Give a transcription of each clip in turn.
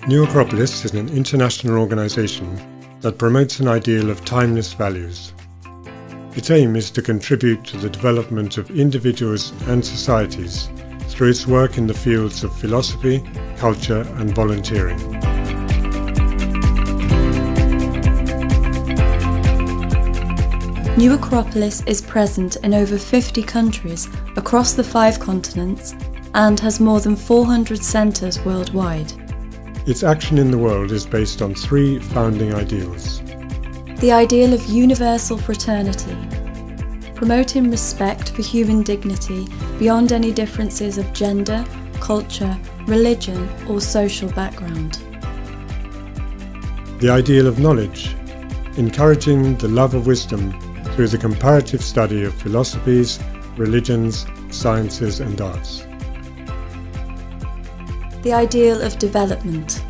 New Acropolis is an international organisation that promotes an ideal of timeless values. Its aim is to contribute to the development of individuals and societies through its work in the fields of philosophy, culture and volunteering. New Acropolis is present in over 50 countries across the 5 continents and has more than 400 centres worldwide. Its action in the world is based on 3 founding ideals. The ideal of universal fraternity, promoting respect for human dignity beyond any differences of gender, culture, religion or social background. The ideal of knowledge, encouraging the love of wisdom through the comparative study of philosophies, religions, sciences and arts. The ideal of development,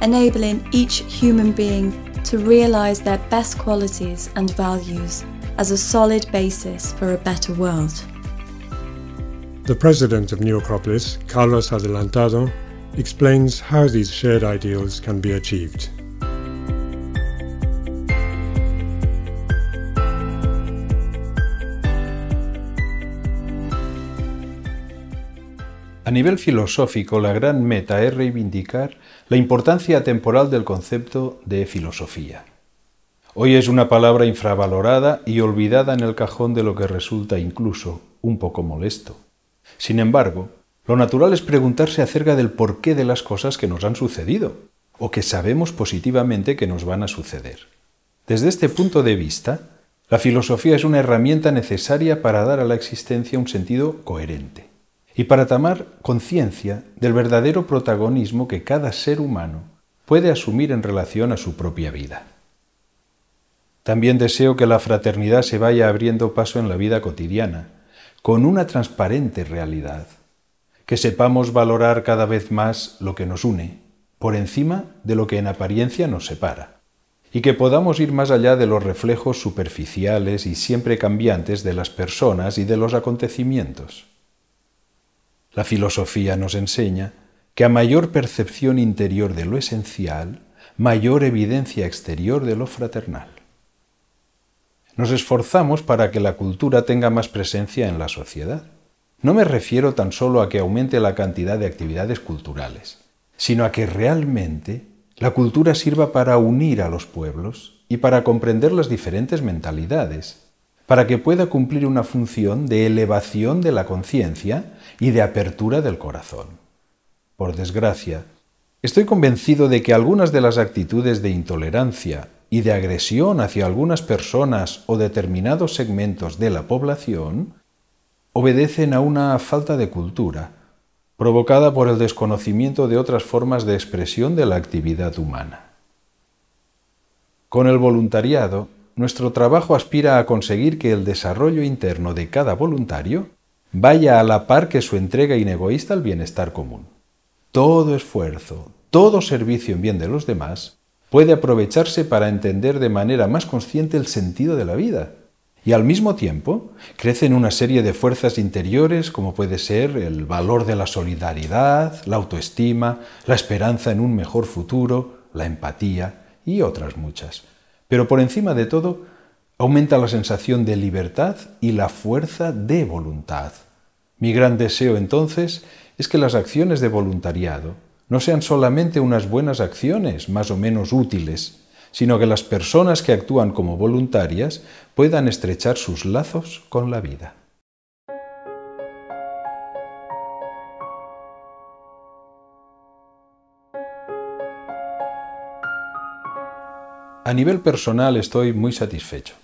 enabling each human being to realise their best qualities and values as a solid basis for a better world. The president of New Acropolis, Carlos Adelantado, explains how these shared ideals can be achieved. A nivel filosófico, la gran meta es reivindicar la importancia temporal del concepto de filosofía. Hoy es una palabra infravalorada y olvidada en el cajón de lo que resulta incluso un poco molesto. Sin embargo, lo natural es preguntarse acerca del porqué de las cosas que nos han sucedido, o que sabemos positivamente que nos van a suceder. Desde este punto de vista, la filosofía es una herramienta necesaria para dar a la existencia un sentido coherente y para tomar conciencia del verdadero protagonismo que cada ser humano puede asumir en relación a su propia vida. También deseo que la fraternidad se vaya abriendo paso en la vida cotidiana, con una transparente realidad, que sepamos valorar cada vez más lo que nos une, por encima de lo que en apariencia nos separa, y que podamos ir más allá de los reflejos superficiales y siempre cambiantes de las personas y de los acontecimientos. La filosofía nos enseña que a mayor percepción interior de lo esencial, mayor evidencia exterior de lo fraternal. Nos esforzamos para que la cultura tenga más presencia en la sociedad. No me refiero tan solo a que aumente la cantidad de actividades culturales, sino a que realmente la cultura sirva para unir a los pueblos y para comprender las diferentes mentalidades, para que pueda cumplir una función de elevación de la conciencia y de apertura del corazón. Por desgracia, estoy convencido de que algunas de las actitudes de intolerancia y de agresión hacia algunas personas o determinados segmentos de la población obedecen a una falta de cultura, provocada por el desconocimiento de otras formas de expresión de la actividad humana. Con el voluntariado, nuestro trabajo aspira a conseguir que el desarrollo interno de cada voluntario vaya a la par que su entrega inegoísta al bienestar común. Todo esfuerzo, todo servicio en bien de los demás puede aprovecharse para entender de manera más consciente el sentido de la vida y al mismo tiempo crecen una serie de fuerzas interiores como puede ser el valor de la solidaridad, la autoestima, la esperanza en un mejor futuro, la empatía y otras muchas. Pero por encima de todo, aumenta la sensación de libertad y la fuerza de voluntad. Mi gran deseo, entonces, es que las acciones de voluntariado no sean solamente unas buenas acciones, más o menos útiles, sino que las personas que actúan como voluntarias puedan estrechar sus lazos con la vida. A nivel personal estoy muy satisfecho,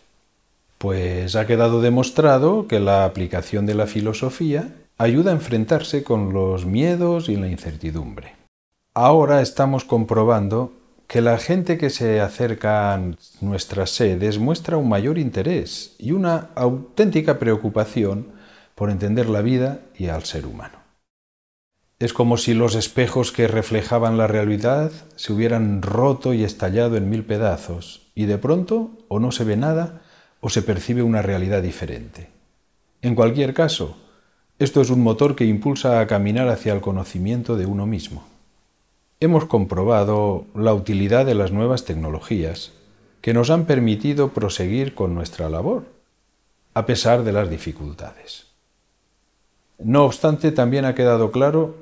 pues ha quedado demostrado que la aplicación de la filosofía ayuda a enfrentarse con los miedos y la incertidumbre. Ahora estamos comprobando que la gente que se acerca a nuestras sedes muestra un mayor interés y una auténtica preocupación por entender la vida y al ser humano. Es como si los espejos que reflejaban la realidad se hubieran roto y estallado en 1000 pedazos, y de pronto o no se ve nada o se percibe una realidad diferente. En cualquier caso, esto es un motor que impulsa a caminar hacia el conocimiento de uno mismo. hemos comprobado la utilidad de las nuevas tecnologías que nos han permitido proseguir con nuestra labor, a pesar de las dificultades. No obstante, también ha quedado claro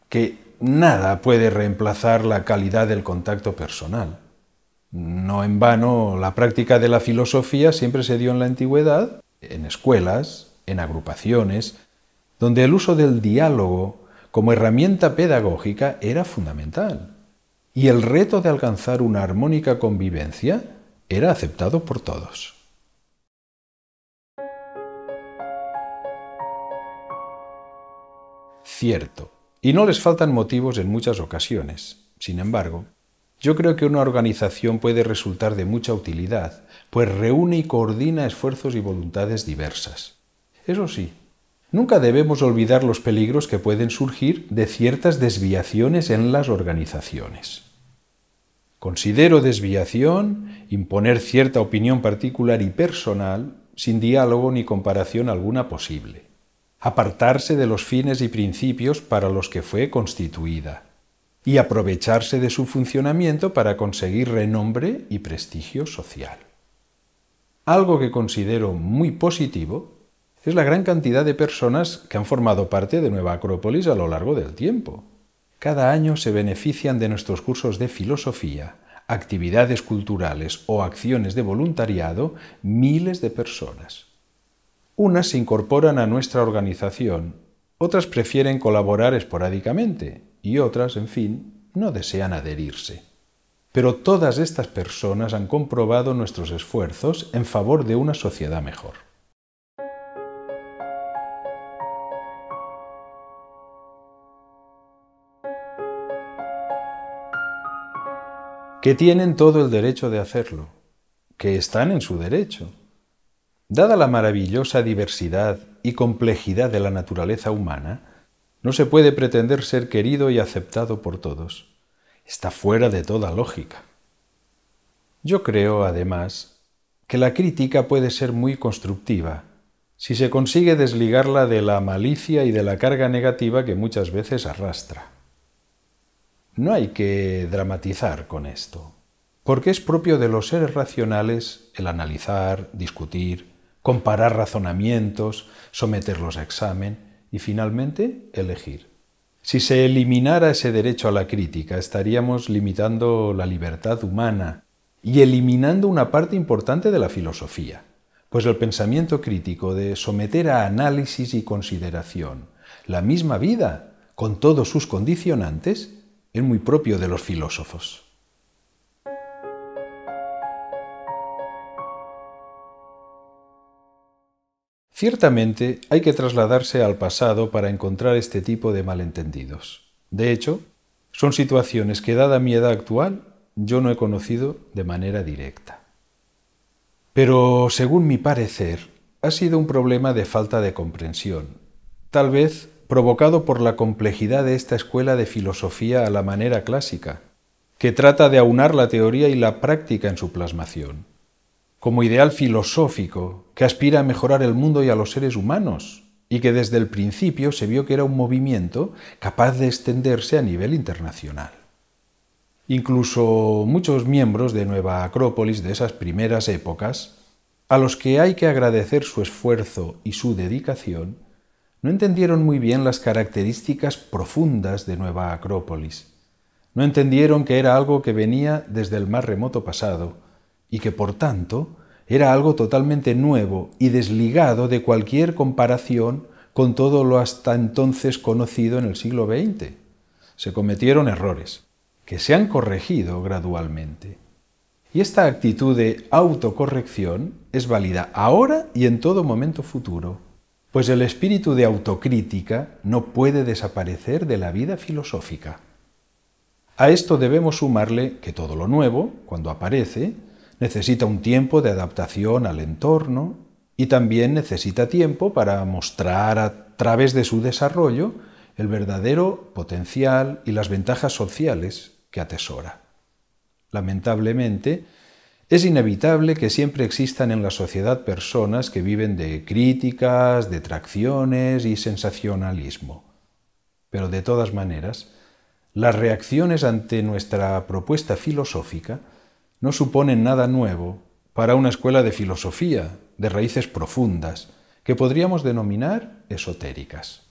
que nada puede reemplazar la calidad del contacto personal. No en vano, la práctica de la filosofía siempre se dio en la antigüedad, en escuelas, en agrupaciones, donde el uso del diálogo como herramienta pedagógica era fundamental, y el reto de alcanzar una armónica convivencia era aceptado por todos. Cierto, y no les faltan motivos en muchas ocasiones. Sin embargo, yo creo que una organización puede resultar de mucha utilidad, pues reúne y coordina esfuerzos y voluntades diversas. Eso sí, nunca debemos olvidar los peligros que pueden surgir de ciertas desviaciones en las organizaciones. Considero desviación imponer cierta opinión particular y personal sin diálogo ni comparación alguna posible. Apartarse de los fines y principios para los que fue constituida y aprovecharse de su funcionamiento para conseguir renombre y prestigio social. Algo que considero muy positivo es la gran cantidad de personas que han formado parte de Nueva Acrópolis a lo largo del tiempo. Cada año se benefician de nuestros cursos de filosofía, actividades culturales o acciones de voluntariado miles de personas. Unas se incorporan a nuestra organización, otras prefieren colaborar esporádicamente y otras, en fin, no desean adherirse. Pero todas estas personas han comprobado nuestros esfuerzos en favor de una sociedad mejor. Que tienen todo el derecho de hacerlo, que están en su derecho. Dada la maravillosa diversidad y complejidad de la naturaleza humana, no se puede pretender ser querido y aceptado por todos. Está fuera de toda lógica. Yo creo, además, que la crítica puede ser muy constructiva si se consigue desligarla de la malicia y de la carga negativa que muchas veces arrastra. No hay que dramatizar con esto, porque es propio de los seres racionales el analizar, discutir, comparar razonamientos, someterlos a examen y finalmente elegir. Si se eliminara ese derecho a la crítica, estaríamos limitando la libertad humana y eliminando una parte importante de la filosofía, pues el pensamiento crítico de someter a análisis y consideración la misma vida con todos sus condicionantes es muy propio de los filósofos. Ciertamente hay que trasladarse al pasado para encontrar este tipo de malentendidos. De hecho, son situaciones que, dada mi edad actual, yo no he conocido de manera directa. Pero, según mi parecer, ha sido un problema de falta de comprensión, tal vez provocado por la complejidad de esta escuela de filosofía a la manera clásica, que trata de aunar la teoría y la práctica en su plasmación, como ideal filosófico que aspira a mejorar el mundo y a los seres humanos, y que desde el principio se vio que era un movimiento capaz de extenderse a nivel internacional. Incluso muchos miembros de Nueva Acrópolis de esas primeras épocas, a los que hay que agradecer su esfuerzo y su dedicación, no entendieron muy bien las características profundas de Nueva Acrópolis. No entendieron que era algo que venía desde el más remoto pasado y que, por tanto, era algo totalmente nuevo y desligado de cualquier comparación con todo lo hasta entonces conocido en el siglo XX. Se cometieron errores, que se han corregido gradualmente. Y esta actitud de autocorrección es válida ahora y en todo momento futuro, pues el espíritu de autocrítica no puede desaparecer de la vida filosófica. A esto debemos sumarle que todo lo nuevo, cuando aparece, necesita un tiempo de adaptación al entorno y también necesita tiempo para mostrar a través de su desarrollo el verdadero potencial y las ventajas sociales que atesora. Lamentablemente, es inevitable que siempre existan en la sociedad personas que viven de críticas, detracciones y sensacionalismo. Pero de todas maneras, Las reacciones ante nuestra propuesta filosófica no suponen nada nuevo para una escuela de filosofía de raíces profundas que podríamos denominar esotéricas.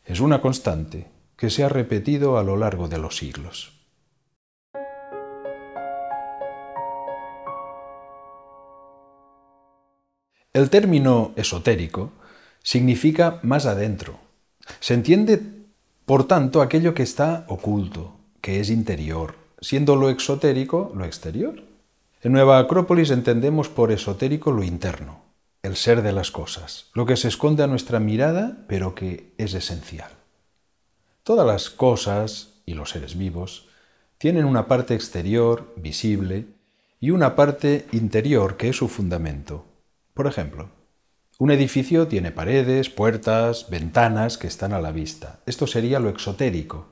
Es una constante que se ha repetido a lo largo de los siglos. El término esotérico significa más adentro. Se entiende, por tanto, aquello que está oculto, que es interior, siendo lo exotérico lo exterior. En Nueva Acrópolis entendemos por esotérico lo interno, el ser de las cosas, lo que se esconde a nuestra mirada, pero que es esencial. Todas las cosas y los seres vivos tienen una parte exterior, visible, y una parte interior que es su fundamento. Por ejemplo, un edificio tiene paredes, puertas, ventanas que están a la vista. Esto sería lo exotérico.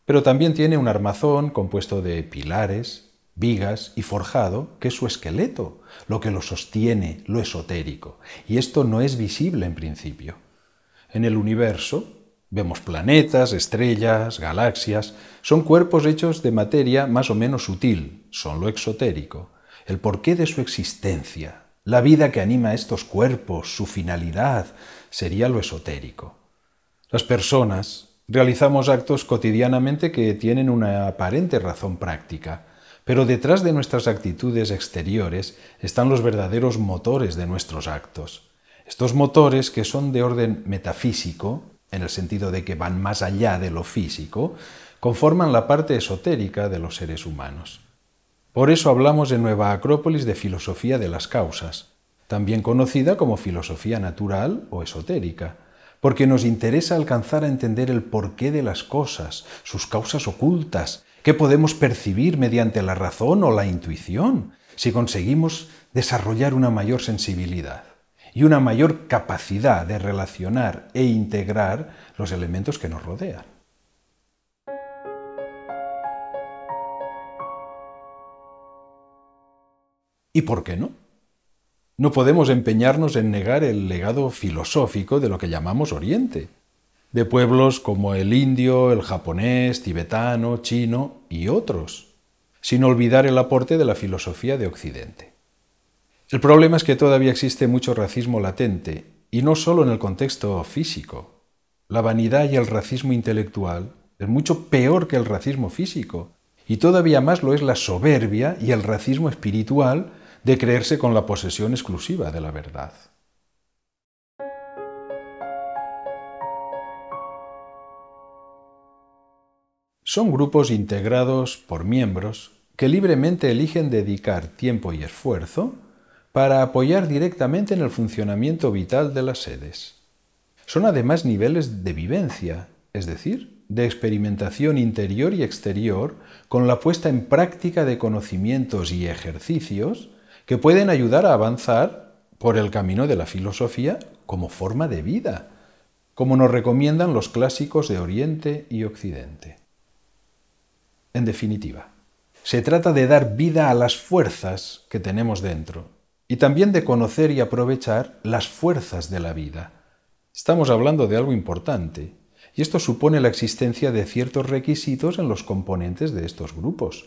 Pero también tiene un armazón compuesto de pilares, vigas y forjado, que es su esqueleto, lo que lo sostiene, lo esotérico. Y esto no es visible en principio. En el universo vemos planetas, estrellas, galaxias. Son cuerpos hechos de materia más o menos sutil, son lo exotérico. El porqué de su existencia, la vida que anima a estos cuerpos, su finalidad, sería lo esotérico. Las personas realizamos actos cotidianamente que tienen una aparente razón práctica, pero detrás de nuestras actitudes exteriores están los verdaderos motores de nuestros actos. Estos motores, que son de orden metafísico, en el sentido de que van más allá de lo físico, conforman la parte esotérica de los seres humanos. Por eso hablamos en Nueva Acrópolis de filosofía de las causas, también conocida como filosofía natural o esotérica, porque nos interesa alcanzar a entender el porqué de las cosas, sus causas ocultas, que podemos percibir mediante la razón o la intuición, si conseguimos desarrollar una mayor sensibilidad y una mayor capacidad de relacionar e integrar los elementos que nos rodean. ¿Y por qué no? No podemos empeñarnos en negar el legado filosófico de lo que llamamos Oriente, de pueblos como el indio, el japonés, tibetano, chino y otros, sin olvidar el aporte de la filosofía de Occidente. El problema es que todavía existe mucho racismo latente, y no solo en el contexto físico. La vanidad y el racismo intelectual es mucho peor que el racismo físico, y todavía más lo es la soberbia y el racismo espiritual de creerse con la posesión exclusiva de la verdad. Son grupos integrados por miembros que libremente eligen dedicar tiempo y esfuerzo para apoyar directamente en el funcionamiento vital de las sedes. Son además niveles de vivencia, es decir, de experimentación interior y exterior con la puesta en práctica de conocimientos y ejercicios que pueden ayudar a avanzar por el camino de la filosofía como forma de vida, como nos recomiendan los clásicos de Oriente y Occidente. En definitiva, se trata de dar vida a las fuerzas que tenemos dentro y también de conocer y aprovechar las fuerzas de la vida. Estamos hablando de algo importante, y esto supone la existencia de ciertos requisitos en los componentes de estos grupos,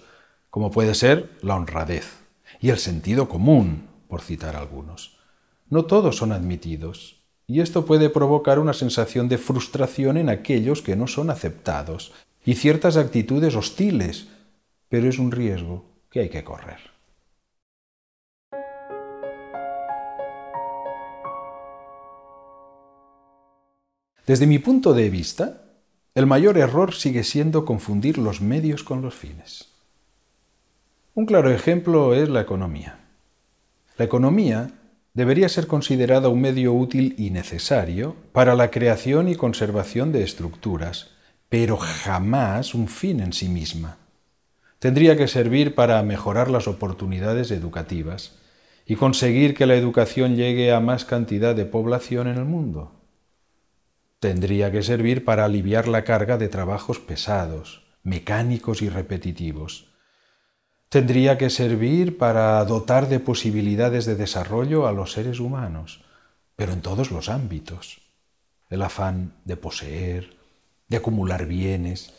como puede ser la honradez y el sentido común, por citar algunos. No todos son admitidos, y esto puede provocar una sensación de frustración en aquellos que no son aceptados y ciertas actitudes hostiles, pero es un riesgo que hay que correr. Desde mi punto de vista, el mayor error sigue siendo confundir los medios con los fines. Un claro ejemplo es la economía. La economía debería ser considerada un medio útil y necesario para la creación y conservación de estructuras, pero jamás un fin en sí misma. Tendría que servir para mejorar las oportunidades educativas y conseguir que la educación llegue a más cantidad de población en el mundo. Tendría que servir para aliviar la carga de trabajos pesados, mecánicos y repetitivos. Tendría que servir para dotar de posibilidades de desarrollo a los seres humanos, pero en todos los ámbitos. El afán de poseer, de acumular bienes,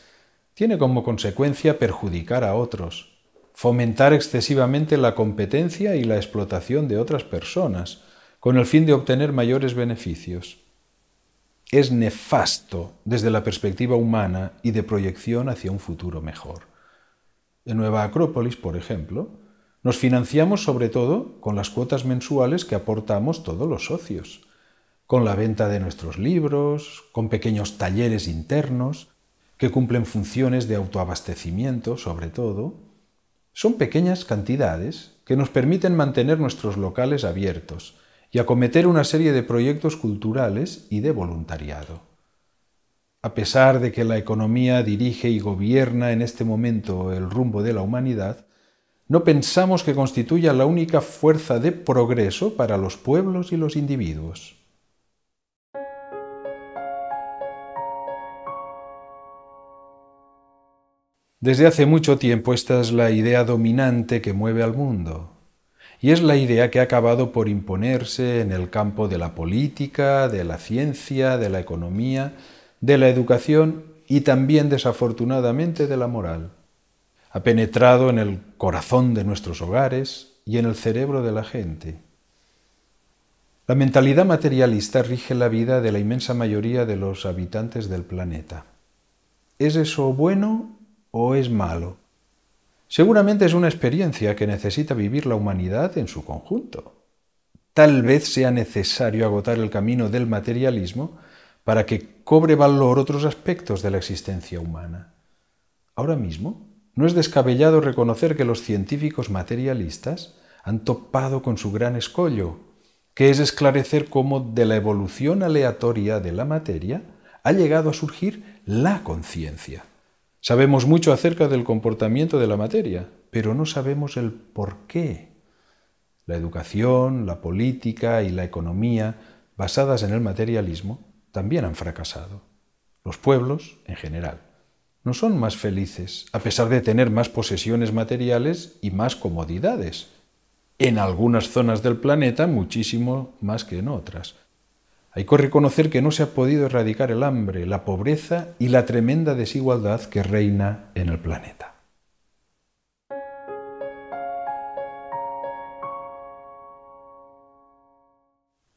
tiene como consecuencia perjudicar a otros, fomentar excesivamente la competencia y la explotación de otras personas, con el fin de obtener mayores beneficios. Es nefasto desde la perspectiva humana y de proyección hacia un futuro mejor. En Nueva Acrópolis, por ejemplo, nos financiamos sobre todo con las cuotas mensuales que aportamos todos los socios, con la venta de nuestros libros, con pequeños talleres internos que cumplen funciones de autoabastecimiento, sobre todo. Son pequeñas cantidades que nos permiten mantener nuestros locales abiertos y acometer una serie de proyectos culturales y de voluntariado. A pesar de que la economía dirige y gobierna en este momento el rumbo de la humanidad, no pensamos que constituya la única fuerza de progreso para los pueblos y los individuos. Desde hace mucho tiempo esta es la idea dominante que mueve al mundo, y es la idea que ha acabado por imponerse en el campo de la política, de la ciencia, de la economía, de la educación y también, desafortunadamente, de la moral. Ha penetrado en el corazón de nuestros hogares y en el cerebro de la gente. La mentalidad materialista rige la vida de la inmensa mayoría de los habitantes del planeta. ¿Es eso bueno o es malo? Seguramente es una experiencia que necesita vivir la humanidad en su conjunto. Tal vez sea necesario agotar el camino del materialismo para que cobre valor otros aspectos de la existencia humana. Ahora mismo, no es descabellado reconocer que los científicos materialistas han topado con su gran escollo, que es esclarecer cómo de la evolución aleatoria de la materia ha llegado a surgir la conciencia. Sabemos mucho acerca del comportamiento de la materia, pero no sabemos el por qué. La educación, la política y la economía, basadas en el materialismo, también han fracasado. Los pueblos, en general, no son más felices, a pesar de tener más posesiones materiales y más comodidades. En algunas zonas del planeta, muchísimo más que en otras. Hay que reconocer que no se ha podido erradicar el hambre, la pobreza y la tremenda desigualdad que reina en el planeta.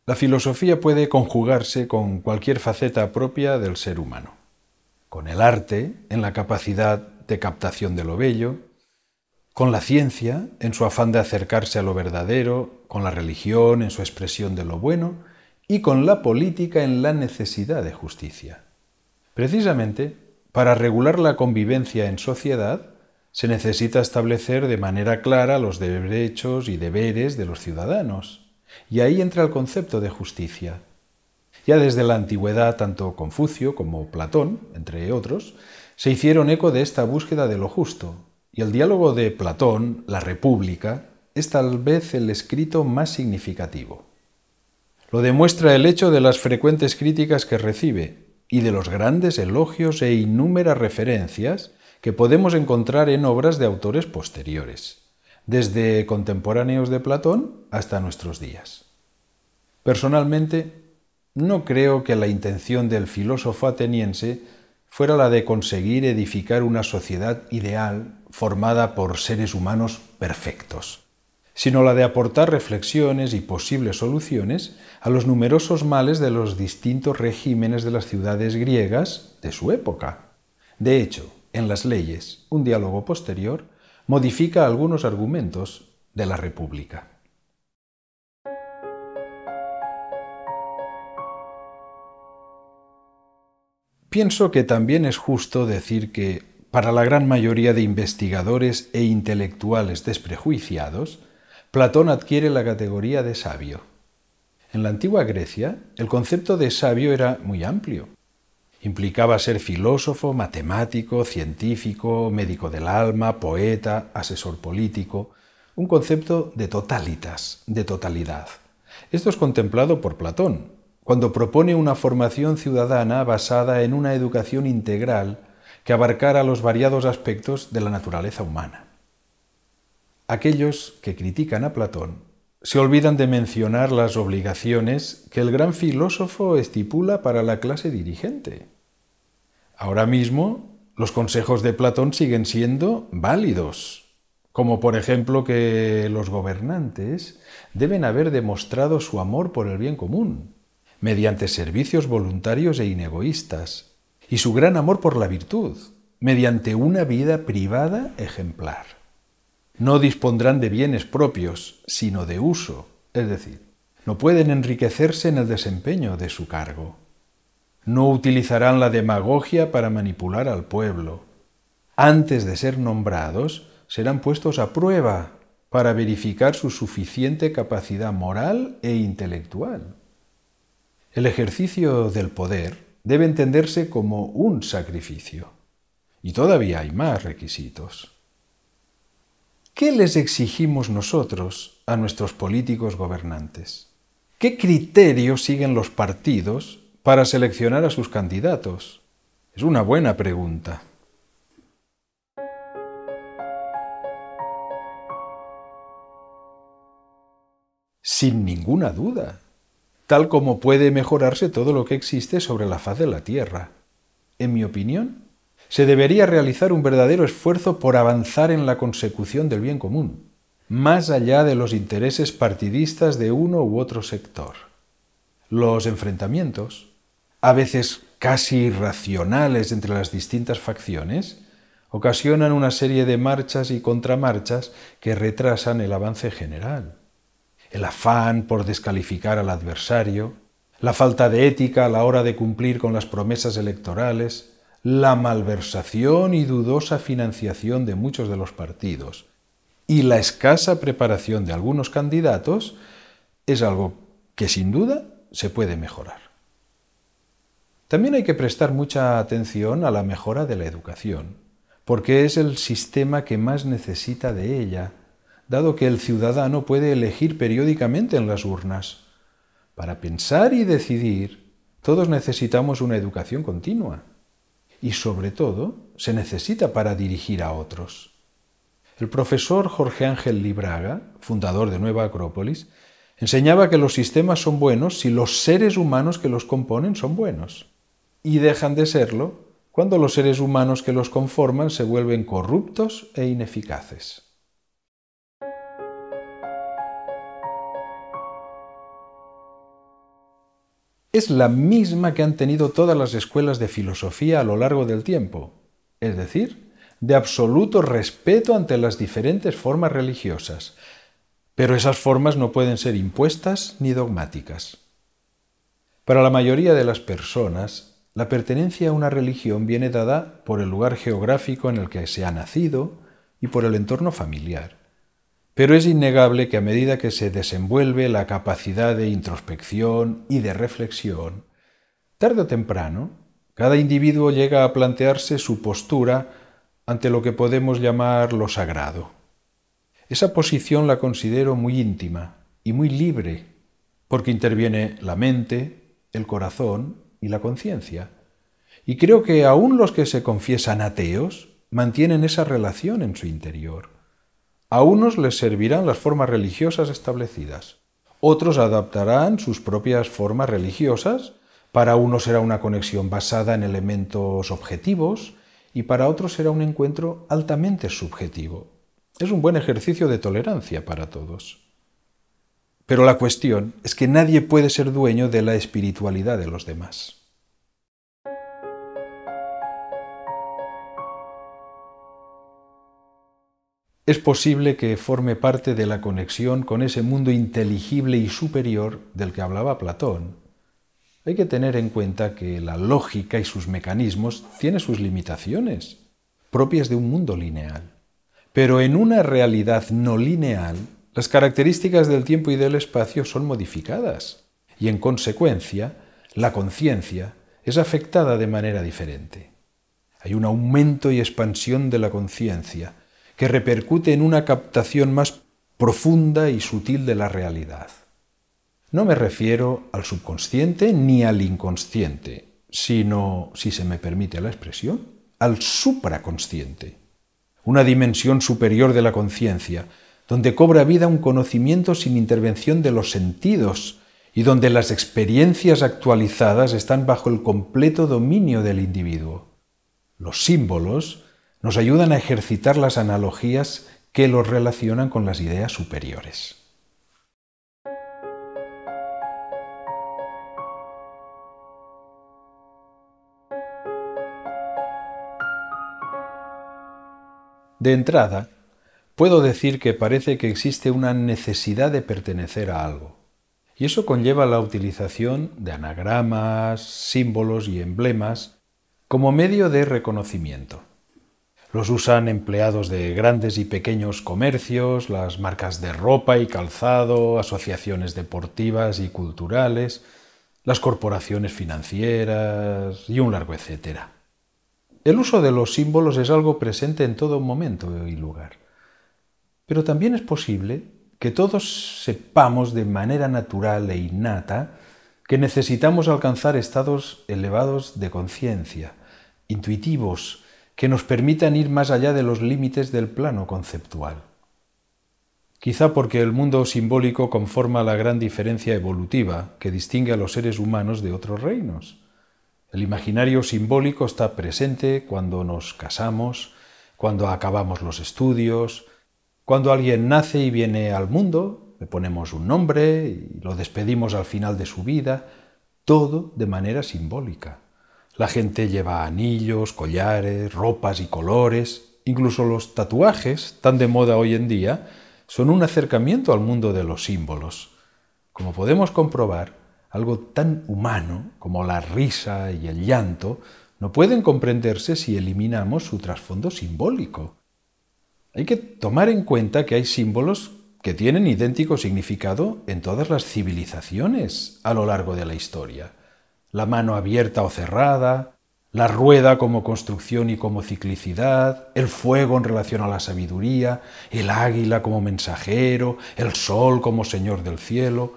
La filosofía puede conjugarse con cualquier faceta propia del ser humano. Con el arte, en la capacidad de captación de lo bello, con la ciencia, en su afán de acercarse a lo verdadero, con la religión, en su expresión de lo bueno, y con la política en la necesidad de justicia. Precisamente, para regular la convivencia en sociedad, se necesita establecer de manera clara los derechos y deberes de los ciudadanos. Y ahí entra el concepto de justicia. Ya desde la antigüedad, tanto Confucio como Platón, entre otros, se hicieron eco de esta búsqueda de lo justo, y el diálogo de Platón, La República, es tal vez el escrito más significativo. Lo demuestra el hecho de las frecuentes críticas que recibe y de los grandes elogios e innúmeras referencias que podemos encontrar en obras de autores posteriores, desde contemporáneos de Platón hasta nuestros días. Personalmente, no creo que la intención del filósofo ateniense fuera la de conseguir edificar una sociedad ideal formada por seres humanos perfectos, sino la de aportar reflexiones y posibles soluciones a los numerosos males de los distintos regímenes de las ciudades griegas de su época. De hecho, en las leyes, un diálogo posterior modifica algunos argumentos de la República. Pienso que también es justo decir que, para la gran mayoría de investigadores e intelectuales desprejuiciados, Platón adquiere la categoría de sabio. En la antigua Grecia, el concepto de sabio era muy amplio. Implicaba ser filósofo, matemático, científico, médico del alma, poeta, asesor político, un concepto de totalitas, de totalidad. Esto es contemplado por Platón, cuando propone una formación ciudadana basada en una educación integral que abarcara los variados aspectos de la naturaleza humana. Aquellos que critican a Platón se olvidan de mencionar las obligaciones que el gran filósofo estipula para la clase dirigente. Ahora mismo, los consejos de Platón siguen siendo válidos, como por ejemplo que los gobernantes deben haber demostrado su amor por el bien común, mediante servicios voluntarios e inegoístas, y su gran amor por la virtud, mediante una vida privada ejemplar. No dispondrán de bienes propios, sino de uso, es decir, no pueden enriquecerse en el desempeño de su cargo. No utilizarán la demagogia para manipular al pueblo. Antes de ser nombrados, serán puestos a prueba para verificar su suficiente capacidad moral e intelectual. El ejercicio del poder debe entenderse como un sacrificio. Y todavía hay más requisitos. ¿Qué les exigimos nosotros a nuestros políticos gobernantes? ¿Qué criterios siguen los partidos para seleccionar a sus candidatos? Es una buena pregunta. Sin ninguna duda, tal como puede mejorarse todo lo que existe sobre la faz de la Tierra. En mi opinión, se debería realizar un verdadero esfuerzo por avanzar en la consecución del bien común, más allá de los intereses partidistas de uno u otro sector. Los enfrentamientos, a veces casi irracionales entre las distintas facciones, ocasionan una serie de marchas y contramarchas que retrasan el avance general. El afán por descalificar al adversario, la falta de ética a la hora de cumplir con las promesas electorales, la malversación y dudosa financiación de muchos de los partidos y la escasa preparación de algunos candidatos es algo que sin duda se puede mejorar. También hay que prestar mucha atención a la mejora de la educación, porque es el sistema que más necesita de ella, dado que el ciudadano puede elegir periódicamente en las urnas. Para pensar y decidir, todos necesitamos una educación continua. Y sobre todo, se necesita para dirigir a otros. El profesor Jorge Ángel Libraga, fundador de Nueva Acrópolis, enseñaba que los sistemas son buenos si los seres humanos que los componen son buenos, y dejan de serlo cuando los seres humanos que los conforman se vuelven corruptos e ineficaces. Es la misma que han tenido todas las escuelas de filosofía a lo largo del tiempo, es decir, de absoluto respeto ante las diferentes formas religiosas, pero esas formas no pueden ser impuestas ni dogmáticas. Para la mayoría de las personas, la pertenencia a una religión viene dada por el lugar geográfico en el que se ha nacido y por el entorno familiar. Pero es innegable que a medida que se desenvuelve la capacidad de introspección y de reflexión, tarde o temprano, cada individuo llega a plantearse su postura ante lo que podemos llamar lo sagrado. Esa posición la considero muy íntima y muy libre, porque interviene la mente, el corazón y la conciencia. Y creo que aún los que se confiesan ateos mantienen esa relación en su interior. A unos les servirán las formas religiosas establecidas, otros adaptarán sus propias formas religiosas, para unos será una conexión basada en elementos objetivos y para otros será un encuentro altamente subjetivo. Es un buen ejercicio de tolerancia para todos. Pero la cuestión es que nadie puede ser dueño de la espiritualidad de los demás. Es posible que forme parte de la conexión con ese mundo inteligible y superior del que hablaba Platón. Hay que tener en cuenta que la lógica y sus mecanismos tienen sus limitaciones, propias de un mundo lineal. Pero en una realidad no lineal, las características del tiempo y del espacio son modificadas, y en consecuencia, la conciencia es afectada de manera diferente. Hay un aumento y expansión de la conciencia, que repercute en una captación más profunda y sutil de la realidad. No me refiero al subconsciente ni al inconsciente, sino, si se me permite la expresión, al supraconsciente, una dimensión superior de la conciencia, donde cobra vida un conocimiento sin intervención de los sentidos y donde las experiencias actualizadas están bajo el completo dominio del individuo. Los símbolos nos ayudan a ejercitar las analogías que los relacionan con las ideas superiores. De entrada, puedo decir que parece que existe una necesidad de pertenecer a algo, y eso conlleva la utilización de anagramas, símbolos y emblemas como medio de reconocimiento. Los usan empleados de grandes y pequeños comercios, las marcas de ropa y calzado, asociaciones deportivas y culturales, las corporaciones financieras y un largo etcétera. El uso de los símbolos es algo presente en todo momento y lugar. Pero también es posible que todos sepamos de manera natural e innata que necesitamos alcanzar estados elevados de conciencia, intuitivos, que nos permitan ir más allá de los límites del plano conceptual. Quizá porque el mundo simbólico conforma la gran diferencia evolutiva que distingue a los seres humanos de otros reinos. El imaginario simbólico está presente cuando nos casamos, cuando acabamos los estudios, cuando alguien nace y viene al mundo, le ponemos un nombre y lo despedimos al final de su vida, todo de manera simbólica. La gente lleva anillos, collares, ropas y colores, incluso los tatuajes, tan de moda hoy en día, son un acercamiento al mundo de los símbolos. Como podemos comprobar, algo tan humano como la risa y el llanto no pueden comprenderse si eliminamos su trasfondo simbólico. Hay que tomar en cuenta que hay símbolos que tienen idéntico significado en todas las civilizaciones a lo largo de la historia. La mano abierta o cerrada, la rueda como construcción y como ciclicidad, el fuego en relación a la sabiduría, el águila como mensajero, el sol como señor del cielo.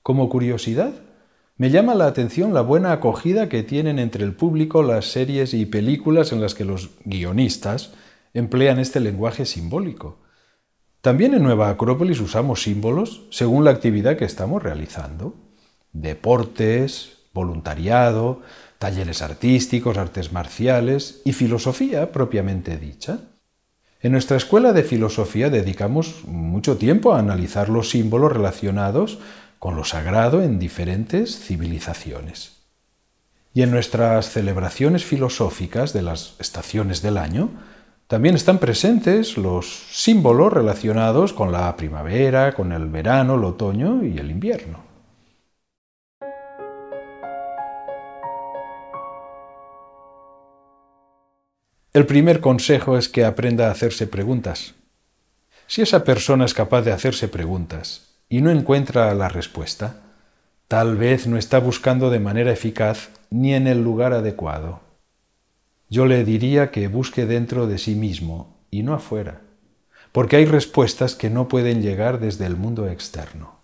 Como curiosidad, me llama la atención la buena acogida que tienen entre el público las series y películas en las que los guionistas emplean este lenguaje simbólico. También en Nueva Acrópolis usamos símbolos según la actividad que estamos realizando. Deportes, voluntariado, talleres artísticos, artes marciales y filosofía propiamente dicha. En nuestra escuela de filosofía dedicamos mucho tiempo a analizar los símbolos relacionados con lo sagrado en diferentes civilizaciones. Y en nuestras celebraciones filosóficas de las estaciones del año también están presentes los símbolos relacionados con la primavera, con el verano, el otoño y el invierno. El primer consejo es que aprenda a hacerse preguntas. Si esa persona es capaz de hacerse preguntas y no encuentra la respuesta, tal vez no está buscando de manera eficaz ni en el lugar adecuado. Yo le diría que busque dentro de sí mismo y no afuera, porque hay respuestas que no pueden llegar desde el mundo externo.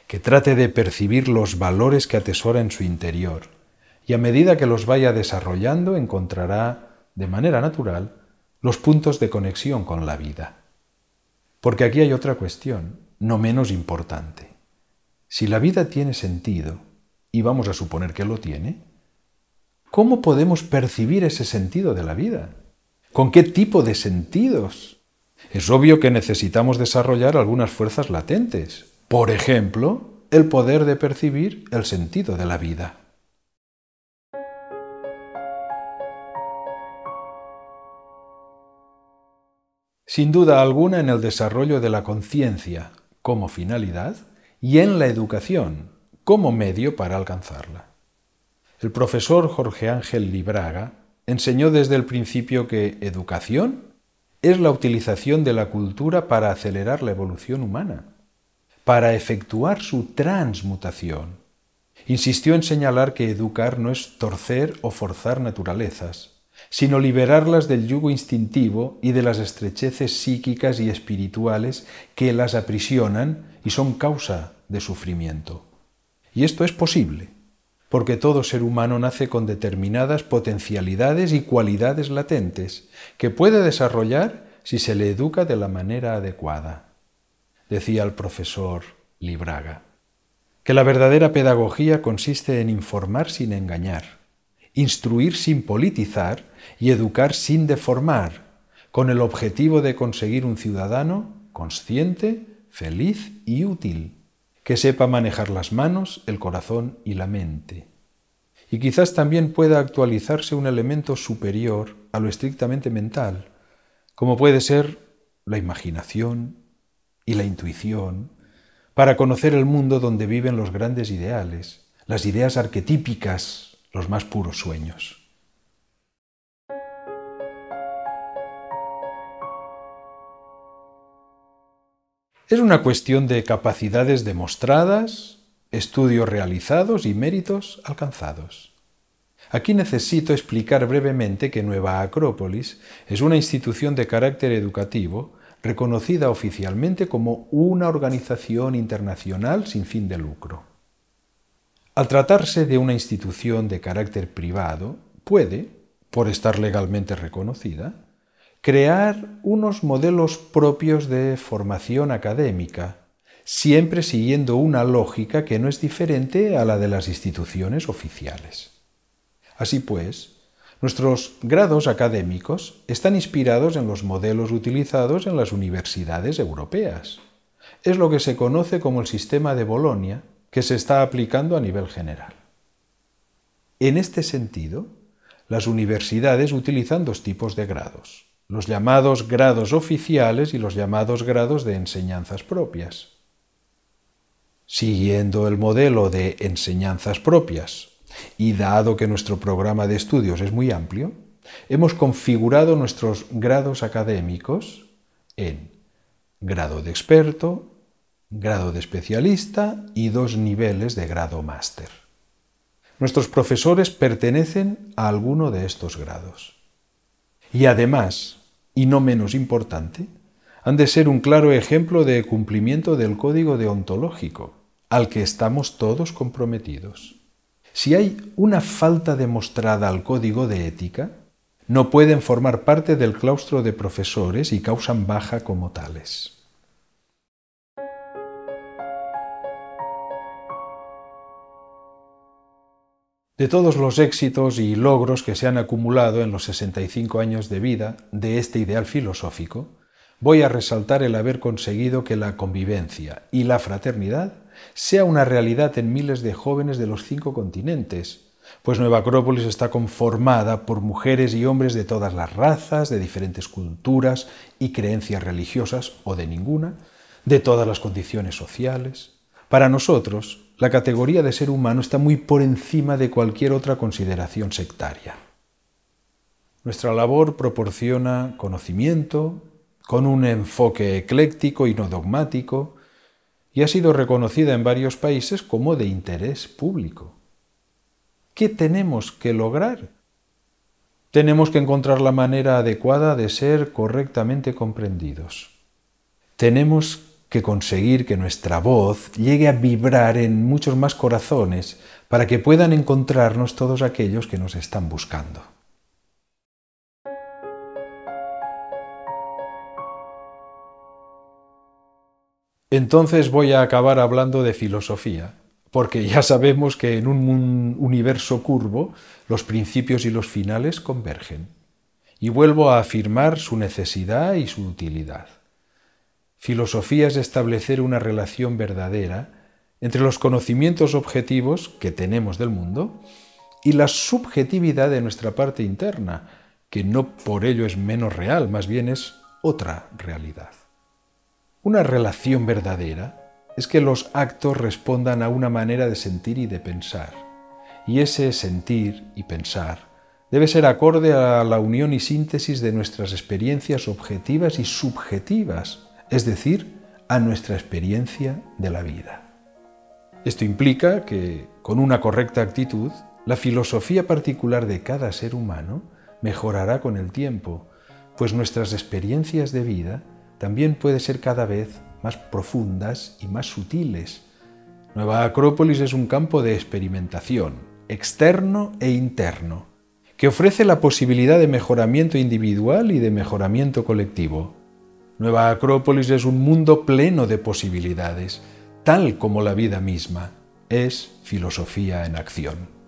Que trate de percibir los valores que atesora en su interior y a medida que los vaya desarrollando encontrará, de manera natural, los puntos de conexión con la vida. Porque aquí hay otra cuestión, no menos importante. Si la vida tiene sentido, y vamos a suponer que lo tiene, ¿cómo podemos percibir ese sentido de la vida? ¿Con qué tipo de sentidos? Es obvio que necesitamos desarrollar algunas fuerzas latentes. Por ejemplo, el poder de percibir el sentido de la vida. Sin duda alguna en el desarrollo de la conciencia como finalidad y en la educación como medio para alcanzarla. El profesor Jorge Ángel Libraga enseñó desde el principio que educación es la utilización de la cultura para acelerar la evolución humana, para efectuar su transmutación. Insistió en señalar que educar no es torcer o forzar naturalezas, sino liberarlas del yugo instintivo y de las estrecheces psíquicas y espirituales que las aprisionan y son causa de sufrimiento. Y esto es posible, porque todo ser humano nace con determinadas potencialidades y cualidades latentes que puede desarrollar si se le educa de la manera adecuada. Decía el profesor Libraga, que la verdadera pedagogía consiste en informar sin engañar instruir sin politizar y educar sin deformar, con el objetivo de conseguir un ciudadano consciente, feliz y útil, que sepa manejar las manos, el corazón y la mente. Y quizás también pueda actualizarse un elemento superior a lo estrictamente mental, como puede ser la imaginación y la intuición, para conocer el mundo donde viven los grandes ideales, las ideas arquetípicas, los más puros sueños. Es una cuestión de capacidades demostradas, estudios realizados y méritos alcanzados. Aquí necesito explicar brevemente que Nueva Acrópolis es una institución de carácter educativo reconocida oficialmente como una organización internacional sin fin de lucro. Al tratarse de una institución de carácter privado, puede, por estar legalmente reconocida, crear unos modelos propios de formación académica, siempre siguiendo una lógica que no es diferente a la de las instituciones oficiales. Así pues, nuestros grados académicos están inspirados en los modelos utilizados en las universidades europeas. Es lo que se conoce como el sistema de Bolonia, que se está aplicando a nivel general. En este sentido, las universidades utilizan dos tipos de grados: los llamados grados oficiales y los llamados grados de enseñanzas propias. Siguiendo el modelo de enseñanzas propias, y dado que nuestro programa de estudios es muy amplio, hemos configurado nuestros grados académicos en grado de experto, grado de especialista y 2 niveles de grado máster. Nuestros profesores pertenecen a alguno de estos grados. Y además, y no menos importante, han de ser un claro ejemplo de cumplimiento del código deontológico, al que estamos todos comprometidos. Si hay una falta demostrada al código de ética, no pueden formar parte del claustro de profesores y causan baja como tales. De todos los éxitos y logros que se han acumulado en los 65 años de vida de este ideal filosófico, voy a resaltar el haber conseguido que la convivencia y la fraternidad sea una realidad en miles de jóvenes de los 5 continentes, pues Nueva Acrópolis está conformada por mujeres y hombres de todas las razas, de diferentes culturas y creencias religiosas o de ninguna, de todas las condiciones sociales. Para nosotros, la categoría de ser humano está muy por encima de cualquier otra consideración sectaria. Nuestra labor proporciona conocimiento, con un enfoque ecléctico y no dogmático, y ha sido reconocida en varios países como de interés público. ¿Qué tenemos que lograr? Tenemos que encontrar la manera adecuada de ser correctamente comprendidos. Tenemos que conseguir que nuestra voz llegue a vibrar en muchos más corazones para que puedan encontrarnos todos aquellos que nos están buscando. Entonces voy a acabar hablando de filosofía, porque ya sabemos que en un universo curvo los principios y los finales convergen. Y vuelvo a afirmar su necesidad y su utilidad. Filosofía es establecer una relación verdadera entre los conocimientos objetivos que tenemos del mundo y la subjetividad de nuestra parte interna, que no por ello es menos real, más bien es otra realidad. Una relación verdadera es que los actos respondan a una manera de sentir y de pensar, y ese sentir y pensar debe ser acorde a la unión y síntesis de nuestras experiencias objetivas y subjetivas, es decir, a nuestra experiencia de la vida. Esto implica que, con una correcta actitud, la filosofía particular de cada ser humano mejorará con el tiempo, pues nuestras experiencias de vida también pueden ser cada vez más profundas y más sutiles. Nueva Acrópolis es un campo de experimentación, externo e interno, que ofrece la posibilidad de mejoramiento individual y de mejoramiento colectivo. Nueva Acrópolis es un mundo pleno de posibilidades, tal como la vida misma es filosofía en acción.